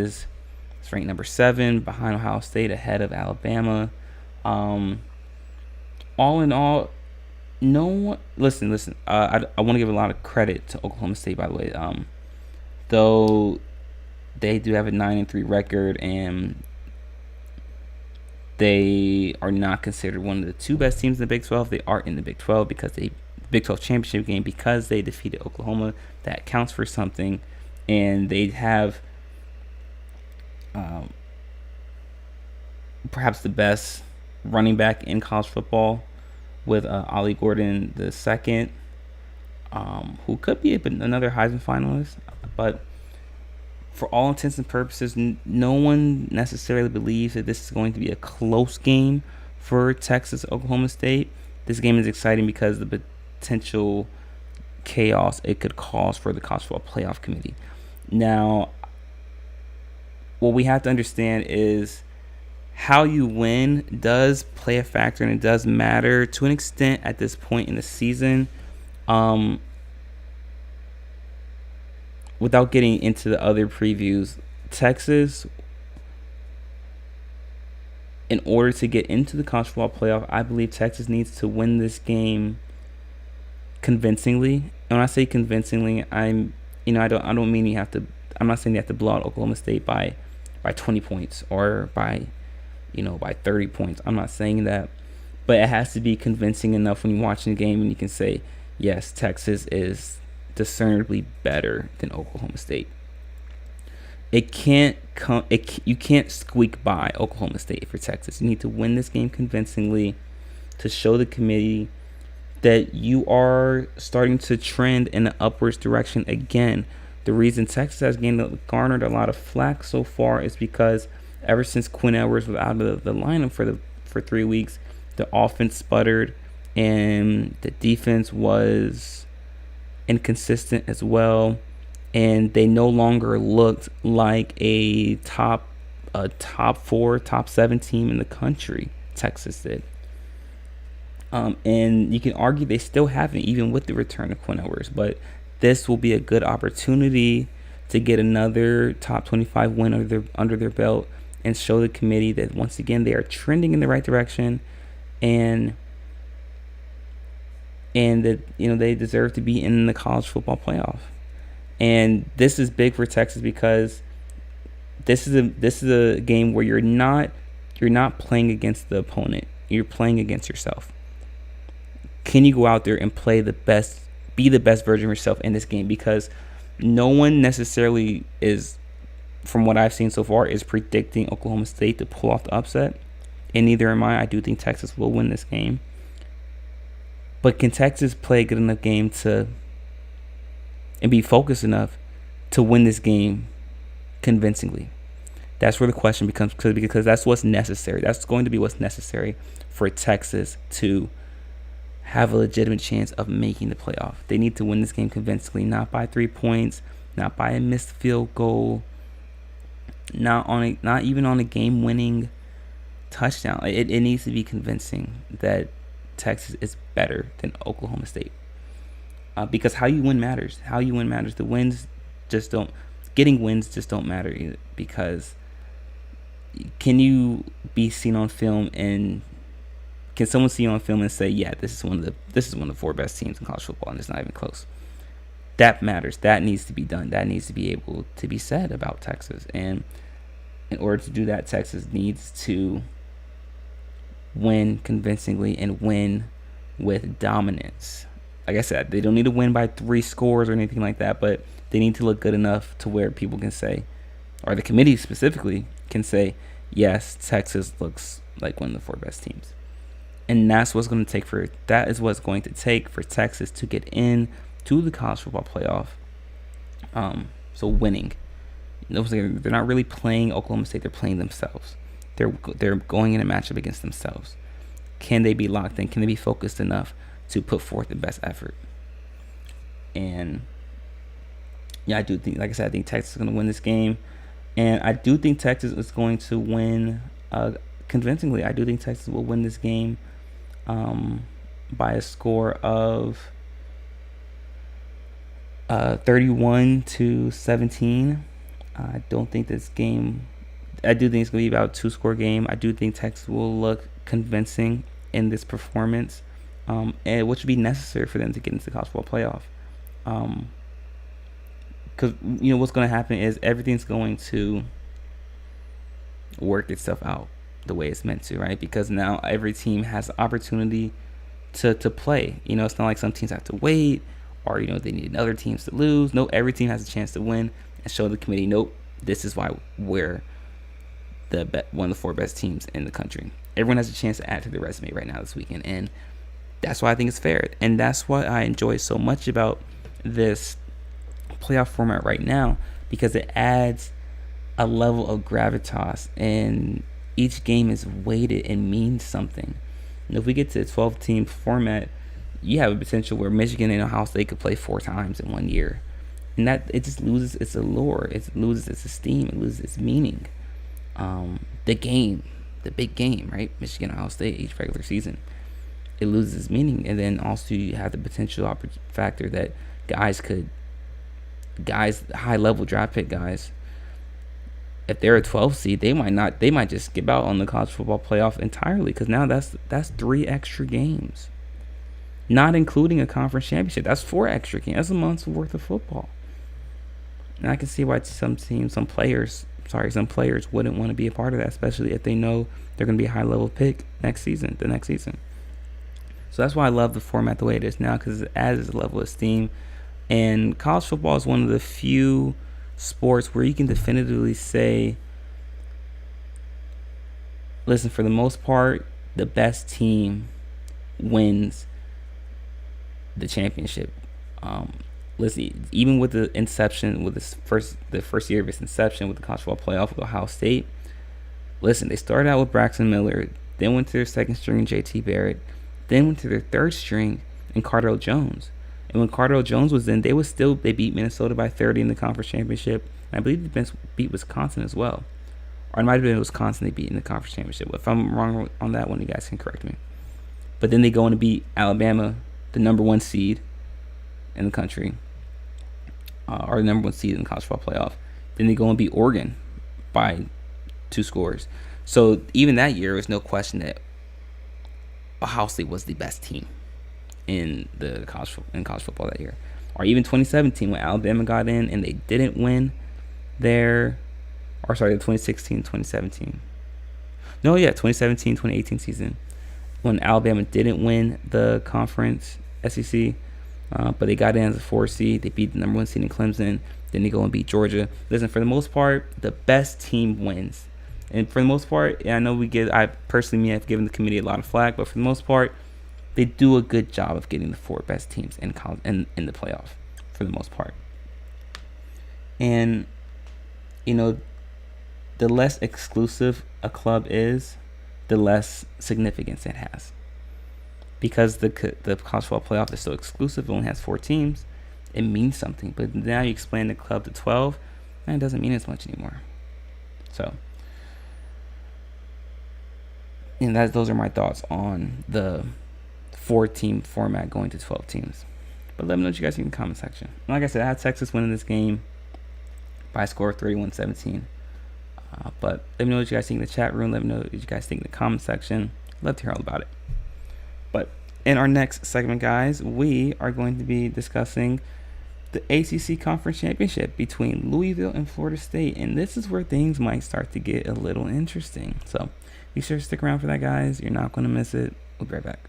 Texas is ranked number 7, behind Ohio State, ahead of Alabama. All in all, no one. Listen. I want to give a lot of credit to Oklahoma State, by the way. Though they do have a 9-3 record, and they are not considered one of the 2 best teams in the Big 12. They are in the Big 12 because they Big 12 championship game because they defeated Oklahoma. That counts for something, and they have perhaps the best running back in college football with Ollie Gordon II, who could be another Heisman finalist. But for all intents and purposes, no one necessarily believes that this is going to be a close game for Texas Oklahoma State. This game is exciting because of the potential chaos it could cause for the college football playoff committee. Now, what we have to understand is how you win does play a factor, and it does matter to an extent at this point in the season. Without getting into the other previews, Texas, in order to get into the college football playoff, I believe Texas needs to win this game convincingly. And when I say convincingly, I don't mean you have to. I'm not saying you have to blow out Oklahoma State by 20 points or by 30 points. I'm not saying that, but it has to be convincing enough when you're watching the game and you can say, yes, Texas is discernibly better than Oklahoma State. You can't squeak by Oklahoma State for Texas. You need to win this game convincingly to show the committee that you are starting to trend in an upwards direction again. The reason Texas has garnered a lot of flack so far is because ever since Quinn Edwards was out of the lineup for 3 weeks, the offense sputtered and the defense was inconsistent as well, and they no longer looked like a top 4, top 7 team in the country. Texas did, and you can argue they still haven't, even with the return of Quinn Edwards. But this will be a good opportunity to get another top 25 win under their belt and show the committee that once again they are trending in the right direction, and that they deserve to be in the college football playoff. And this is big for Texas because this is a game where you're not playing against the opponent. You're playing against yourself. Can you go out there and be the best version of yourself in this game? Because no one necessarily is, from what I've seen so far, is predicting Oklahoma State to pull off the upset, and neither am I. I do think Texas will win this game. But can Texas play a good enough game and be focused enough to win this game convincingly? That's where the question becomes, because that's what's necessary. That's going to be what's necessary for Texas to have a legitimate chance of making the playoff. They need to win this game convincingly, not by 3 points, not by a missed field goal, not even on a game-winning touchdown. It needs to be convincing that Texas is better than Oklahoma State, because how you win matters. The wins just don't. Getting wins just don't matter either, because can you be seen on film, and can someone see you on film and say, yeah, this is one of the 4 best teams in college football, and it's not even close? That matters. That needs to be done. That needs to be able to be said about Texas. And in order to do that, Texas needs to win convincingly and win with dominance. Like I said, they don't need to win by 3 scores or anything like that, but they need to look good enough to where people can say, or the committee specifically can say, yes, Texas looks like one of the 4 best teams. And that's what's going to take for Texas to get in to the college football playoff. So winning. They're not really playing Oklahoma State, they're playing themselves. They're going in a matchup against themselves. Can they be locked in? Can they be focused enough to put forth the best effort? And yeah, I do think, like I said, I think Texas is going to win this game. And I do think Texas is going to win convincingly. I do think Texas will win this game by a score of 31-17. I don't think this game. I do think it's going to be about a 2-score game. I do think Texas will look convincing in this performance, and which would be necessary for them to get into the college football playoff. Because what's going to happen is everything's going to work itself out the way it's meant to, right? Because now every team has the opportunity to play. It's not like some teams have to wait, or they need other teams to lose. No, every team has a chance to win and show the committee, nope, this is why we're one of the 4 best teams in the country. Everyone has a chance to add to their resume right now this weekend, and that's why I think it's fair, and that's what I enjoy so much about this playoff format right now, because it adds a level of gravitas, and each game is weighted and means something. And if we get to a 12-team format, you have a potential where Michigan and Ohio State could play 4 times in 1 year, and that it just loses its allure, it loses its esteem, it loses its meaning. The big game, right? Michigan, Ohio State, each regular season, it loses its meaning. And then also you have the potential factor that guys, high level draft pick guys, if they're a 12 seed, they might just skip out on the college football playoff entirely, because now that's 3 extra games, not including a conference championship. That's 4 extra games. That's a month's worth of football. And I can see why some players wouldn't want to be a part of that, especially if they know they're going to be a high-level pick the next season. So that's why I love the format the way it is now, because it adds a level of esteem. And college football is one of the few sports where you can definitively say, listen, for the most part, the best team wins the championship. Listen, even with the inception, with the first year of its inception with the college football playoff with Ohio State, listen, they started out with Braxton Miller, then went to their second string in JT Barrett, then went to their third string in Cardale Jones. And when Cardale Jones was in, they beat Minnesota by 30 in the conference championship. And I believe they beat Wisconsin as well. Or it might have been Wisconsin they beat in the conference championship. If I'm wrong on that one, you guys can correct me. But then they go on to beat Alabama, the number 1 seed in the country, or the number 1 seed in the college football playoff. Then they go and beat Oregon by 2 scores. So even that year, there was no question that Ohio State was the best team in the college football that year. Or even 2017 when Alabama got in and they didn't win the 2017, 2018 season, when Alabama didn't win the conference SEC, but they got in as a 4 seed. They beat the number 1 seed in Clemson. Then they go and beat Georgia. Listen, for the most part, the best team wins. And for the most part, I know I've given the committee a lot of flack, but for the most part, they do a good job of getting the 4 best teams in college and in the playoff for the most part. And the less exclusive a club is, the less significance it has. Because the college football playoff is so exclusive, it only has 4 teams, it means something. But now you expand the club to 12, and it doesn't mean as much anymore. So, and those are my thoughts on the 4-team format going to 12 teams. But let me know what you guys think in the comment section. Like I said, I had Texas winning this game by a score of 31-17. But let me know what you guys think in the chat room. Let me know what you guys think in the comment section. I'd love to hear all about it. But in our next segment, guys, we are going to be discussing the ACC Conference Championship between Louisville and Florida State. And this is where things might start to get a little interesting. So be sure to stick around for that, guys. You're not going to miss it. We'll be right back.